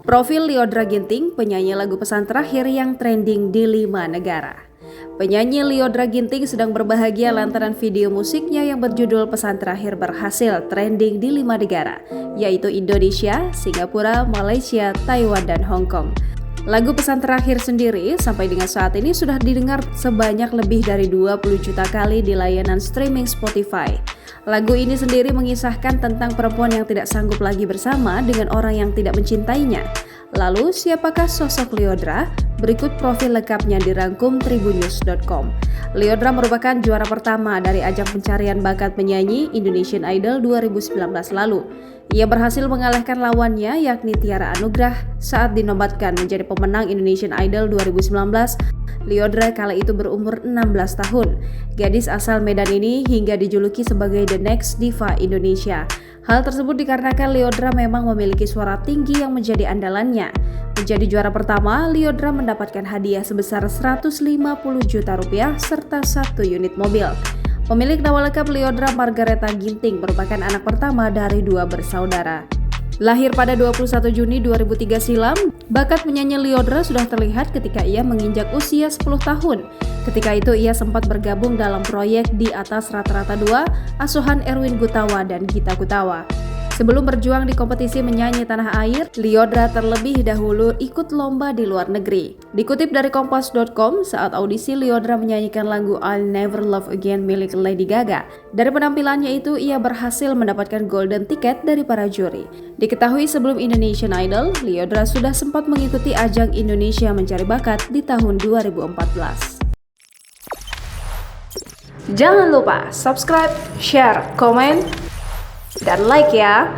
Profil Lyodra Ginting, penyanyi lagu pesan terakhir yang trending di 5 negara. Penyanyi Lyodra Ginting sedang berbahagia lantaran video musiknya yang berjudul Pesan Terakhir berhasil trending di 5 negara, yaitu Indonesia, Singapura, Malaysia, Taiwan, dan Hong Kong. Lagu Pesan Terakhir sendiri sampai dengan saat ini sudah didengar sebanyak lebih dari 20 juta kali di layanan streaming Spotify. Lagu ini sendiri mengisahkan tentang perempuan yang tidak sanggup lagi bersama dengan orang yang tidak mencintainya. Lalu, siapakah sosok Lyodra? Berikut profil lengkapnya dirangkum tribunnews.com. Lyodra merupakan juara pertama dari ajang pencarian bakat penyanyi Indonesian Idol 2019 lalu. Ia berhasil mengalahkan lawannya yakni Tiara Anugrah saat dinobatkan menjadi pemenang Indonesian Idol 2019. Lyodra kala itu berumur 16 tahun. Gadis asal Medan ini hingga dijuluki sebagai The Next Diva Indonesia. Hal tersebut dikarenakan Lyodra memang memiliki suara tinggi yang menjadi andalannya. Menjadi juara pertama, Lyodra mendapatkan hadiah sebesar 150 juta rupiah serta 1 unit mobil. Pemilik nama lengkap Lyodra Margareta Ginting merupakan anak pertama dari 2 bersaudara. Lahir pada 21 Juni 2003 silam, bakat penyanyi Lyodra sudah terlihat ketika ia menginjak usia 10 tahun. Ketika itu ia sempat bergabung dalam proyek Di Atas Rata-Rata 2, asuhan Erwin Gutawa dan Gita Gutawa. Sebelum berjuang di kompetisi menyanyi tanah air, Lyodra terlebih dahulu ikut lomba di luar negeri. Dikutip dari Kompas.com, saat audisi Lyodra menyanyikan lagu I'll Never Love Again milik Lady Gaga. Dari penampilannya itu, ia berhasil mendapatkan golden ticket dari para juri. Diketahui sebelum Indonesian Idol, Lyodra sudah sempat mengikuti ajang Indonesia Mencari Bakat di tahun 2014. Jangan lupa subscribe, share, komen, dan like ya.